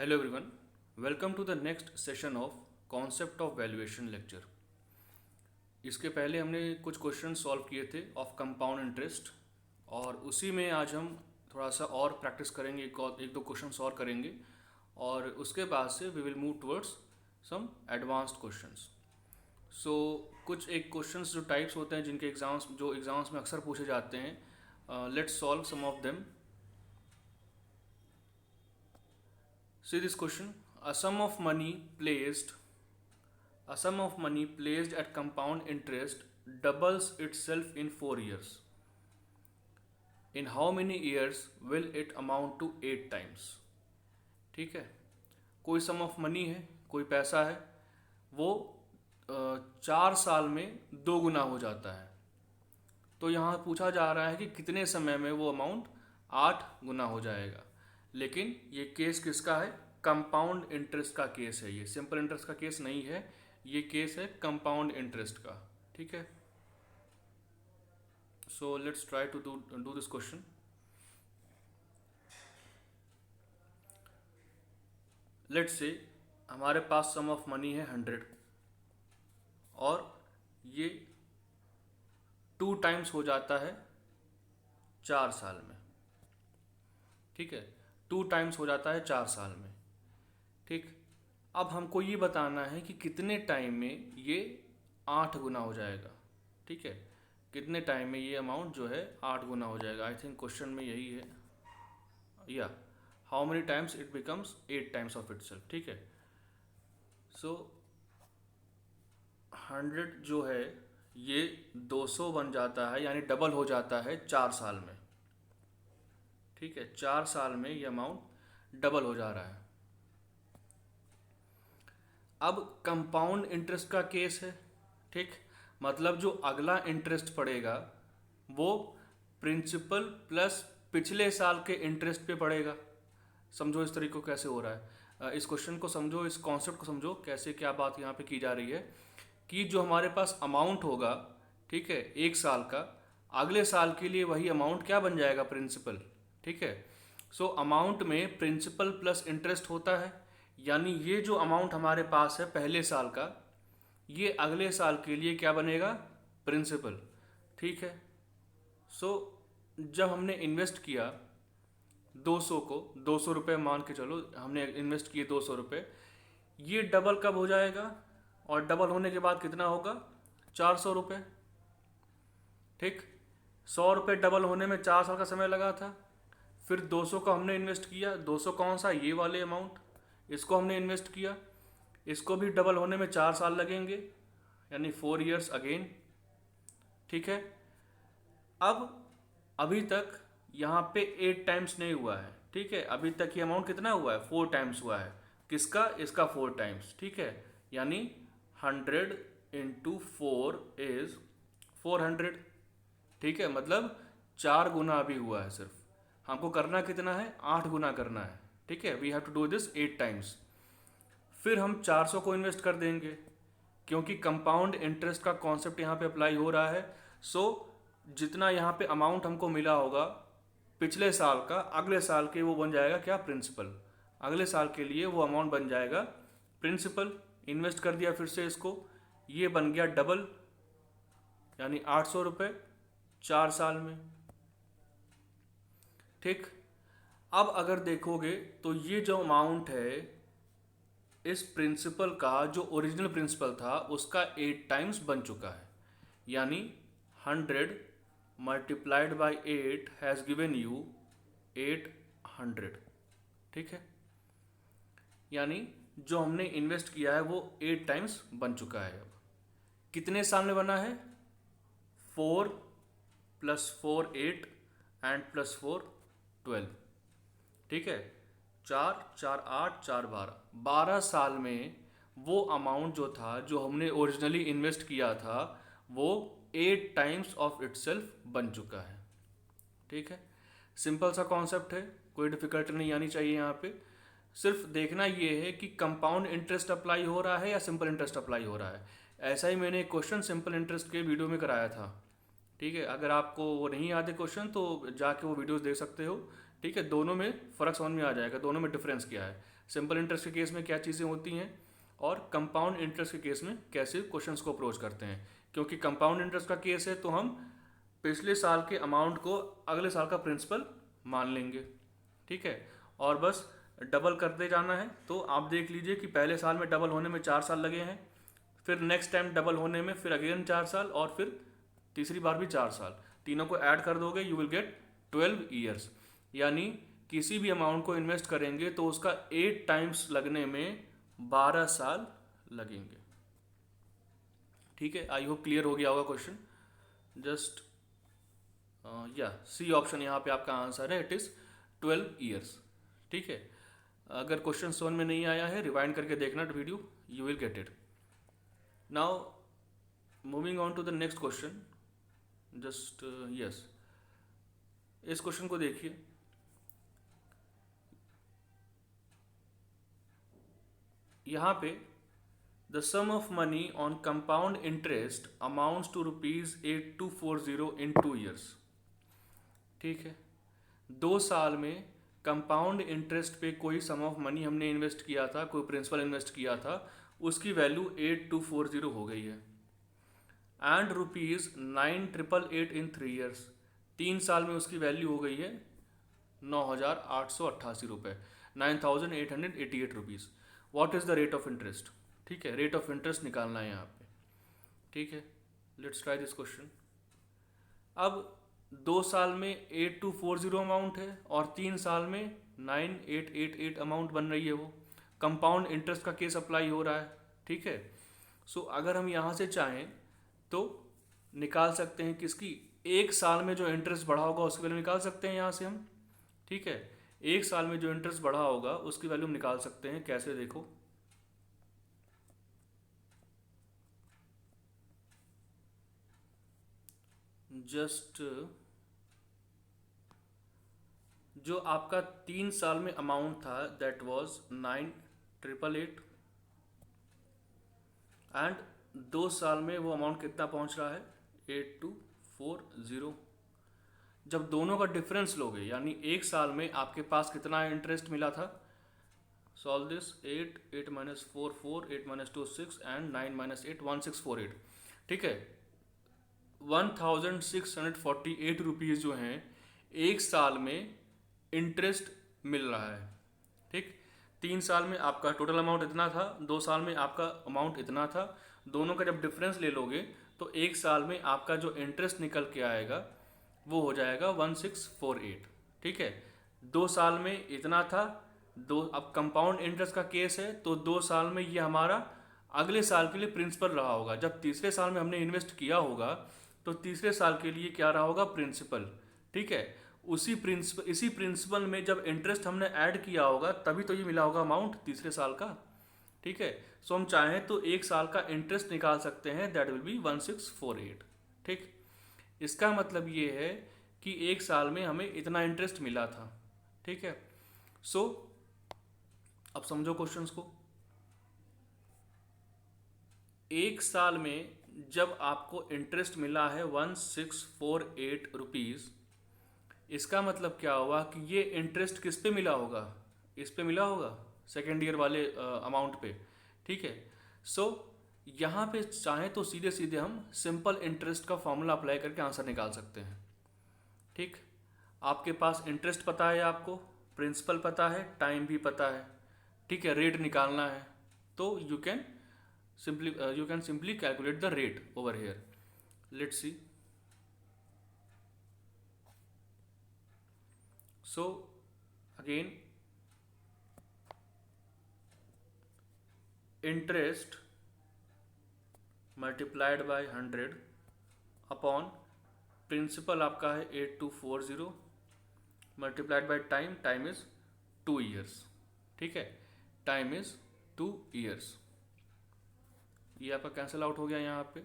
Hello everyone, welcome to the next session of Concept of Valuation lecture. इसके पहले हमने कुछ क्वेश्चन सॉल्व किए थे ऑफ कंपाउंड इंटरेस्ट और उसी में आज हम थोड़ा सा और प्रैक्टिस करेंगे, एक दो क्वेश्चन सॉल्व करेंगे और उसके बाद से we will move towards some advanced questions. So कुछ एक क्वेश्चंस जो टाइप्स होते हैं जिनके एग्जाम्स में अक्सर पूछे जाते हैं. Let's solve some of them. See this question. A sum of money placed at compound interest doubles itself in 4 years. In how many years will it amount to 8 times? ठीक है, कोई सम ऑफ मनी है, कोई पैसा है, वो 4 साल में 2 गुना हो जाता है. तो यहाँ पूछा जा रहा है कि कितने समय में वो अमाउंट 8 गुना हो जाएगा. लेकिन ये केस किसका है? कंपाउंड इंटरेस्ट का केस है. ये सिंपल इंटरेस्ट का केस नहीं है, ये केस है कंपाउंड इंटरेस्ट का. ठीक है, so let's try to do this question. Let's say हमारे पास सम ऑफ मनी है 100 और ये 2 टाइम्स हो जाता है 4 साल में. ठीक है, 2 टाइम्स हो जाता है 4 साल में. ठीक, अब हमको ये बताना है कि कितने टाइम में ये 8 गुना हो जाएगा. ठीक है, कितने टाइम में ये अमाउंट जो है 8 गुना हो जाएगा. आई थिंक क्वेश्चन में यही है, या how many times it becomes 8 times of itself. ठीक है, सो 100 जो है ये 200 बन जाता है, यानी डबल हो जाता है 4 साल में. ठीक है, 4 साल में ये अमाउंट डबल हो जा रहा है. अब कंपाउंड इंटरेस्ट का केस है. ठीक, मतलब जो अगला इंटरेस्ट पड़ेगा वो प्रिंसिपल प्लस पिछले साल के इंटरेस्ट पे पड़ेगा. समझो इस तरीके को कैसे हो रहा है. इस क्वेश्चन को समझो, इस कॉन्सेप्ट को समझो, कैसे क्या बात यहाँ पे की जा रही है कि जो हमारे पास अमाउंट होगा, ठीक है, 1 साल का, अगले साल के लिए वही अमाउंट क्या बन जाएगा? प्रिंसिपल. ठीक है, सो अमाउंट में प्रिंसिपल प्लस इंटरेस्ट होता है, यानी ये जो अमाउंट हमारे पास है पहले साल का, ये अगले साल के लिए क्या बनेगा? प्रिंसिपल. ठीक है, सो जब हमने इन्वेस्ट किया 200 को, 200 रुपये मान के चलो हमने इन्वेस्ट किए 200 रुपये, ये डबल कब हो जाएगा? और डबल होने के बाद कितना होगा? 400 रुपये. ठीक, 100 रुपये डबल होने में 4 साल का समय लगा था. फिर 200 का हमने इन्वेस्ट किया, 200 कौन सा? ये वाले अमाउंट, इसको हमने इन्वेस्ट किया, इसको भी डबल होने में 4 साल लगेंगे, यानी 4 years अगेन. ठीक है, अब अभी तक यहाँ पे 8 टाइम्स नहीं हुआ है. ठीक है, अभी तक ये अमाउंट कितना हुआ है? 4 टाइम्स हुआ है. किसका? इसका 4 टाइम्स. ठीक है, यानी 100 इंटू 4 इज 400. ठीक है, मतलब 4 गुना अभी हुआ है. सिर्फ हमको करना कितना है? 8 गुना करना है. ठीक है, we have to do this 8 times. फिर हम 400 को इन्वेस्ट कर देंगे, क्योंकि कंपाउंड इंटरेस्ट का कॉन्सेप्ट यहाँ पे अप्लाई हो रहा है. सो जितना यहाँ पे अमाउंट हमको मिला होगा पिछले साल का, अगले साल के वो बन जाएगा क्या? प्रिंसिपल. अगले साल के लिए वो अमाउंट बन जाएगा प्रिंसिपल. इन्वेस्ट कर दिया फिर से इसको, ये बन गया डबल, यानी 800 रुपये 4 साल में. ठीक, अब अगर देखोगे तो ये जो अमाउंट है इस प्रिंसिपल का, जो ओरिजिनल प्रिंसिपल था उसका 8 टाइम्स बन चुका है. यानी 100 multiplied by 8 has given you 800. ठीक है, यानी जो हमने इन्वेस्ट किया है वो 8 टाइम्स बन चुका है. अब कितने साल में बना है? 4 + 4 8 एंड +4 12. ठीक है, 4 4 8 4 12 साल में वो अमाउंट जो था, जो हमने ओरिजिनली इन्वेस्ट किया था, वो 8 टाइम्स ऑफ इटसेल्फ बन चुका है. ठीक है, सिंपल सा कॉन्सेप्ट है, कोई डिफिकल्टी नहीं आनी चाहिए यहाँ पे. सिर्फ देखना ये है कि कंपाउंड इंटरेस्ट अप्लाई हो रहा है या सिंपल इंटरेस्ट अप्लाई हो रहा है. ऐसा ही मैंने एक क्वेश्चन सिंपल इंटरेस्ट के वीडियो में कराया था. ठीक है, अगर आपको वो नहीं याद है क्वेश्चन तो जाके वो वीडियोस देख सकते हो, ठीक है, दोनों में फ़र्क समझ में आ जाएगा, दोनों में डिफरेंस क्या है, सिंपल इंटरेस्ट के केस में क्या चीज़ें होती हैं और कंपाउंड इंटरेस्ट के केस में कैसे क्वेश्चंस को अप्रोच करते हैं। क्योंकि कंपाउंड इंटरेस्ट का केस है तो हम पिछले साल के अमाउंट को अगले साल का प्रिंसिपल मान लेंगे, ठीक है, और बस डबल करते जाना है। तो आप देख लीजिए कि पहले साल में डबल होने में 4 साल लगे हैं, फिर नेक्स्ट टाइम डबल होने में फिर अगेन 4 साल, और फिर तीसरी बार भी 4 साल। तीनों को ऐड कर दोगे यू विल गेट 12 ईयर्स। यानी किसी भी अमाउंट को इन्वेस्ट करेंगे तो उसका 8 टाइम्स लगने में 12 साल लगेंगे। ठीक है, आई होप क्लियर हो गया होगा क्वेश्चन। जस्ट या सी ऑप्शन यहाँ पे आपका आंसर है, इट इज़ 12 ईयर्स। ठीक है, अगर क्वेश्चन समझ में नहीं आया है रिवाइंड करके देखना video, you will get it. Now moving on to the next question, just yes, इस क्वेश्चन को देखिए। यहाँ पे the sum of money on compound interest amounts to ₹8240 in 2 years. ठीक है, 2 साल में कंपाउंड इंटरेस्ट पे कोई सम ऑफ मनी हमने इन्वेस्ट किया था, कोई प्रिंसिपल इन्वेस्ट किया था, उसकी वैल्यू 8240 हो गई है। एंड ₹9888 इन 3 ईयर्स, 3 साल में उसकी वैल्यू हो गई है 9888 रुपये, 9888 rupees. What is the rate of interest? ठीक है, रेट ऑफ इंटरेस्ट निकालना है यहाँ पे। ठीक है, लेट्स ट्राई दिस क्वेश्चन। अब 2 साल में 8240 अमाउंट है और 3 साल में 9888 अमाउंट बन रही है, वो कंपाउंड इंटरेस्ट का केस अप्लाई हो रहा है। ठीक है, सो अगर हम यहाँ से चाहें तो निकाल सकते हैं किसकी, 1 साल में जो इंटरेस्ट बढ़ा होगा उसकी वैल्यू निकाल सकते हैं यहाँ से हम। ठीक है, 1 साल में जो इंटरेस्ट बढ़ा होगा उसकी वैल्यू हम निकाल सकते हैं। कैसे, देखो, जस्ट जो आपका 3 साल में अमाउंट था दैट वाज 9888 एंड 2 साल में वो अमाउंट कितना पहुंच रहा है 8240। जब दोनों का डिफरेंस लोगे, यानी 1 साल में आपके पास कितना इंटरेस्ट मिला था, solve this, 8 minus 4 4, 8 minus 2 6 and 9 minus 8 1648। ठीक है, 1648 रुपीज़ जो हैं 1 साल में इंटरेस्ट मिल रहा है। ठीक, 3 साल में आपका टोटल अमाउंट इतना था, 2 साल में आपका अमाउंट इतना था, दोनों का जब डिफरेंस ले लोगे तो 1 साल में आपका जो इंटरेस्ट निकल के आएगा वो हो जाएगा 1648। ठीक है, 2 साल में इतना था, अब कंपाउंड इंटरेस्ट का केस है तो 2 साल में ये हमारा अगले साल के लिए प्रिंसिपल रहा होगा। जब तीसरे साल में हमने इन्वेस्ट किया होगा तो तीसरे साल के लिए क्या रहा होगा, प्रिंसिपल। ठीक है, इसी प्रिंसिपल में जब इंटरेस्ट हमने ऐड किया होगा तभी तो ये मिला होगा अमाउंट तीसरे साल का। ठीक है, सो हम चाहें तो 1 साल का इंटरेस्ट निकाल सकते हैं, दैट विल बी 1648। ठीक, इसका मतलब ये है कि 1 साल में हमें इतना इंटरेस्ट मिला था। ठीक है, सो अब समझो क्वेश्चंस को। 1 साल में जब आपको इंटरेस्ट मिला है 1648 रुपीज़, इसका मतलब क्या हुआ कि ये इंटरेस्ट किस पे मिला होगा, इस पे मिला होगा, सेकेंड ईयर वाले अमाउंट पे। ठीक है, सो यहाँ पे चाहें तो सीधे सीधे हम सिंपल इंटरेस्ट का फॉर्मूला अप्लाई करके आंसर निकाल सकते हैं। ठीक, आपके पास इंटरेस्ट पता है, आपको प्रिंसिपल पता है, टाइम भी पता है। ठीक है, रेट निकालना है तो you can simply calculate the rate over here. Let's see, so again interest multiplied by 100 upon principal आपका है 8240 multiplied by time, time is 2 years. ठीक है, टाइम इज 2 ईयर्स। ये आपका कैंसिल आउट हो गया यहाँ पे,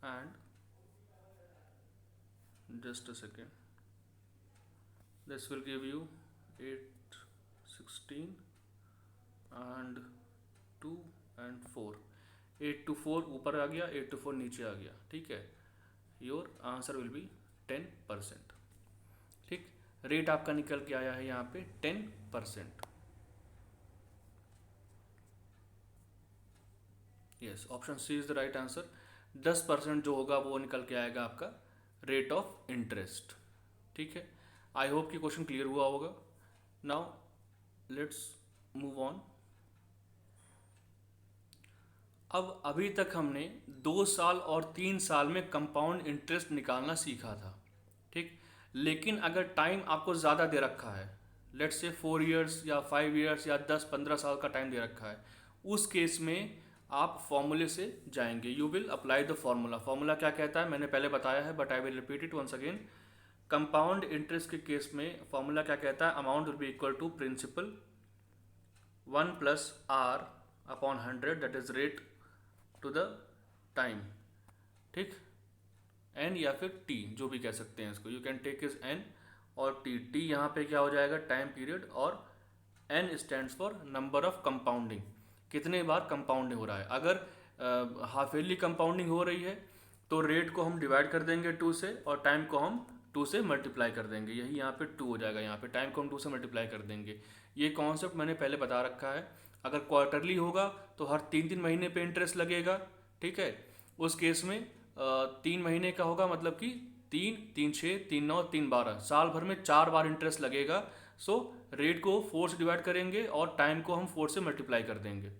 and just a second, this will give you 816 and 2 and 4, 8 to 4 ऊपर आ गया, 8 to 4 नीचे आ गया। ठीक है, योर आंसर विल बी 10%। ठीक, रेट आपका निकल के आया है यहाँ पे 10%। Yes, option C is the right answer. 10% जो होगा वो निकल के आएगा आपका रेट ऑफ इंटरेस्ट। ठीक है, आई होप कि क्वेश्चन क्लियर हुआ होगा। Now let's move on. अब अभी तक हमने 2 साल और 3 साल में कंपाउंड इंटरेस्ट निकालना सीखा था। ठीक, लेकिन अगर टाइम आपको ज़्यादा दे रखा है, लेट्स से 4 इयर्स या 5 इयर्स या 10-15 साल का टाइम दे रखा है, उस केस में आप फॉर्मूले से जाएंगे। You will apply the formula. Formula क्या कहता है मैंने पहले बताया है, but I will repeat it once again. Compound interest के केस में फॉर्मूला क्या कहता है, amount will be equal to principal 1 plus R upon 100, that is rate to the time. ठीक, एन या फिर टी जो भी कह सकते हैं इसको, you can take is N और टी। टी यहाँ पे क्या हो जाएगा, टाइम पीरियड, और N stands for number of compounding, कितने बार कंपाउंडिंग हो रहा है। अगर हाफ ईयरली कंपाउंडिंग हो रही है तो रेट को हम डिवाइड कर देंगे 2 से और टाइम को हम 2 से मल्टीप्लाई कर देंगे। यही यहाँ पे 2 हो जाएगा, यहाँ पे टाइम को हम 2 से मल्टीप्लाई कर देंगे। ये कॉन्सेप्ट मैंने पहले बता रखा है। अगर क्वार्टरली होगा तो हर 3-3 महीने पे इंटरेस्ट लगेगा। ठीक है, उस केस में 3 महीने का होगा, मतलब कि 3, 3 6, 3 9, 3 12, साल भर में 4 बार इंटरेस्ट लगेगा। सो रेट को 4 से डिवाइड करेंगे और टाइम को हम 4 से मल्टीप्लाई कर देंगे।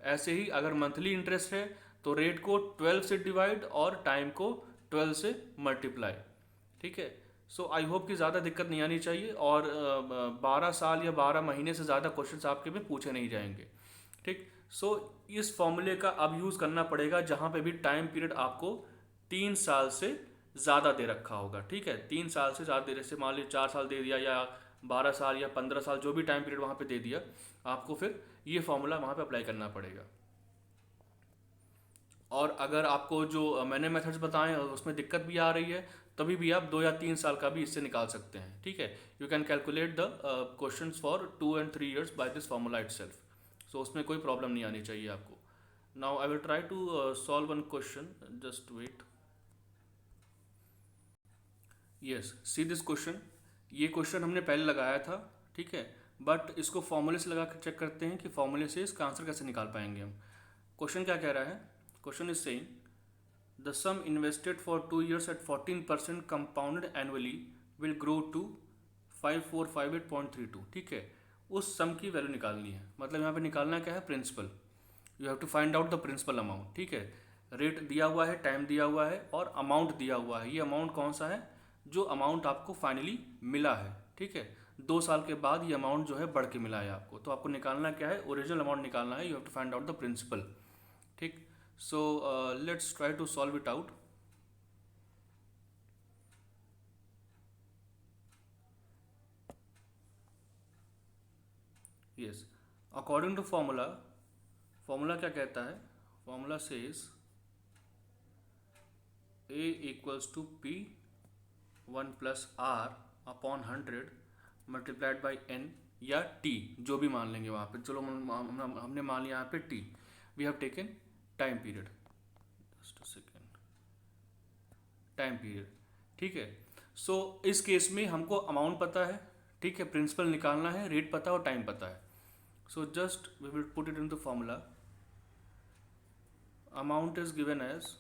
ऐसे ही अगर मंथली इंटरेस्ट है तो रेट को 12 से डिवाइड और टाइम को 12 से मल्टीप्लाई। ठीक है, सो आई होप कि ज़्यादा दिक्कत नहीं आनी चाहिए और 12 साल या 12 महीने से ज़्यादा क्वेश्चंस आपके में पूछे नहीं जाएंगे। ठीक, सो इस फॉर्मूले का अब यूज़ करना पड़ेगा जहाँ पे भी टाइम पीरियड आपको 3 साल से ज़्यादा दे रखा होगा। ठीक है, 3 साल से ज़्यादा दे, जैसे मान लीजिए 4 साल दे दिया या 12 साल या 15 साल, जो भी टाइम पीरियड वहाँ पे दे दिया, आपको फिर ये फॉर्मूला वहाँ पे अप्लाई करना पड़ेगा। और अगर आपको जो मैंने मेथड्स बताए हैं उसमें दिक्कत भी आ रही है, तभी भी आप 2 या 3 साल का भी इससे निकाल सकते हैं। ठीक है, you can calculate the question for 2 and 3 years by this formula itself. So उसमें कोई प्रॉब्लम नहीं आनी चाहिए आपको। Now I will try to solve one question, just wait. Yes, see this question. ये क्वेश्चन हमने पहले लगाया था। ठीक है, बट इसको फॉर्मूले से लगा कर चेक करते हैं कि फॉर्मूले से इसका आंसर कैसे निकाल पाएंगे हम। क्वेश्चन क्या कह रहा है, question is saying the sum invested for 2 years at 14% compounded annually will grow to 5458.32। ठीक है, उस सम की वैल्यू निकालनी है। मतलब यहाँ पे निकालना क्या है, principal. You have to find out the principal amount. ठीक है, रेट दिया हुआ है, टाइम दिया हुआ है और अमाउंट दिया हुआ है। ये अमाउंट कौन सा है, जो अमाउंट आपको फाइनली मिला है। ठीक है, 2 साल के बाद ये अमाउंट जो है बढ़ के मिला है आपको। तो आपको निकालना क्या है, ओरिजिनल अमाउंट निकालना है। You have to find out the principal. ठीक, so let's try to solve it out। yes, according to formula, formula क्या कहता है, formula says a equals to p 1 plus r upon 100 multiplied by n या t, जो भी मान लेंगे वहाँ पे। चलो हमने मान लिया यहाँ पे t। We have taken time period, just a second, time period. ठीक है, सो इस केस में हमको अमाउंट पता है। ठीक है, प्रिंसिपल निकालना है, रेट पता है और टाइम पता है। So just we will put it in the formula. Amount is given as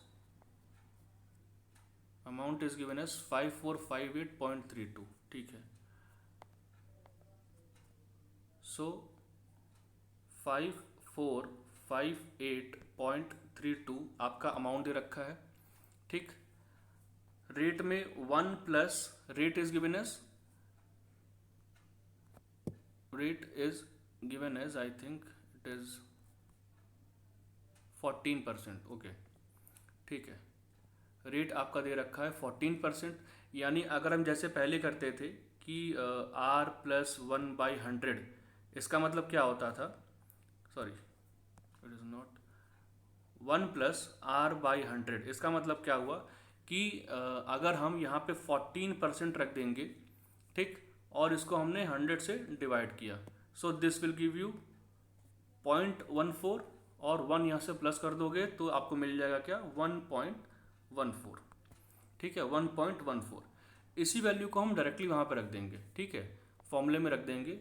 5458.32। ठीक है, सो 5458.32 आपका अमाउंट दे रखा है। ठीक, रेट में 1 plus rate is given as I think it is 14%। Okay, ठीक है, रेट आपका दे रखा है 14%। यानी अगर हम जैसे पहले करते थे कि r + 1/100, इसका मतलब क्या होता था, sorry it is not 1 + r/100, इसका मतलब क्या हुआ कि अगर हम यहाँ पे 14% रख देंगे, ठीक, और इसको हमने 100 से डिवाइड किया, so this will give you 0.14 और 1 यहाँ से प्लस कर दोगे तो आपको मिल जाएगा क्या, 1.14। ठीक है, 1.14। इसी वैल्यू को हम डायरेक्टली वहाँ पे रख देंगे, ठीक है, फॉर्मूले में रख देंगे।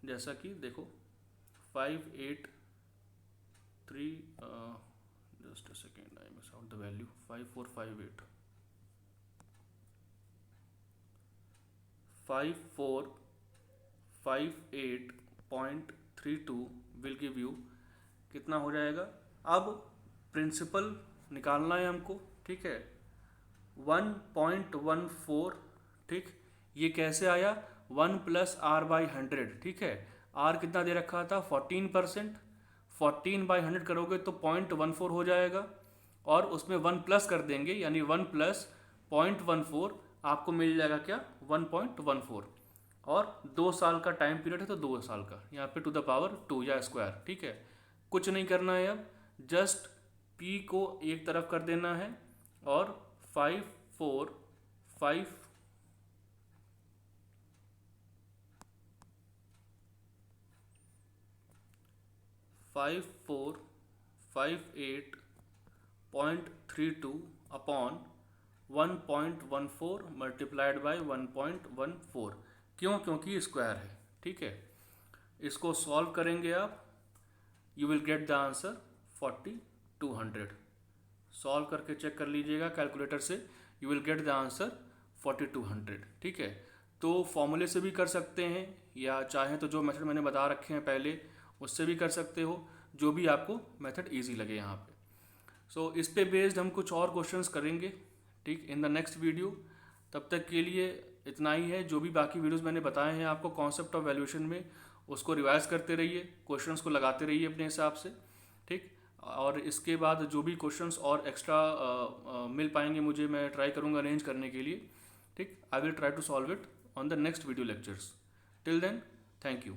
जैसा कि देखो 583 just a second, I miss out the value, 5458 5458.32 will give you कितना हो जाएगा। अब प्रिंसिपल निकालना है हमको, ठीक है, 1.14, ठीक। ये कैसे आया, 1 + r/100, ठीक है। r कितना दे रखा था 14%, 14/100 करोगे तो 0.14 हो जाएगा, और उसमें 1 प्लस कर देंगे, यानी 1 + 0.14 आपको मिल जाएगा क्या 1.14, और 2 साल का टाइम पीरियड है तो 2 साल का, यहाँ पे टू द पावर 2 या स्क्वायर, ठीक है। कुछ नहीं करना है, अब जस्ट p को एक तरफ कर देना है, और 5458.32 अपॉन 1.14 मल्टीप्लाइड बाय 1.14, क्यों, क्योंकि स्क्वायर है, ठीक है। इसको सॉल्व करेंगे आप, you will get the answer 4200। Solve करके चेक कर लीजिएगा कैलकुलेटर से, you will get the answer 4200, ठीक है। तो फॉर्मूले से भी कर सकते हैं, या चाहें तो जो मेथड मैंने बता रखे हैं पहले उससे भी कर सकते हो, जो भी आपको मेथड इजी लगे यहाँ पे। सो इस पे बेस्ड हम कुछ और क्वेश्चंस करेंगे, ठीक, इन द नेक्स्ट वीडियो। तब तक के लिए इतना ही है। जो भी बाकी वीडियोस मैंने बताए हैं आपको कॉन्सेप्ट ऑफ वैल्यूएशन में, उसको रिवाइज करते रहिए, क्वेश्चंस को लगाते रहिए अपने हिसाब से, ठीक। और इसके बाद जो भी क्वेश्चंस और एक्स्ट्रा मिल पाएंगे मुझे, मैं ट्राई करूँगा अरेंज करने के लिए, ठीक। I will try to solve it on the next video lectures. Till then, thank you.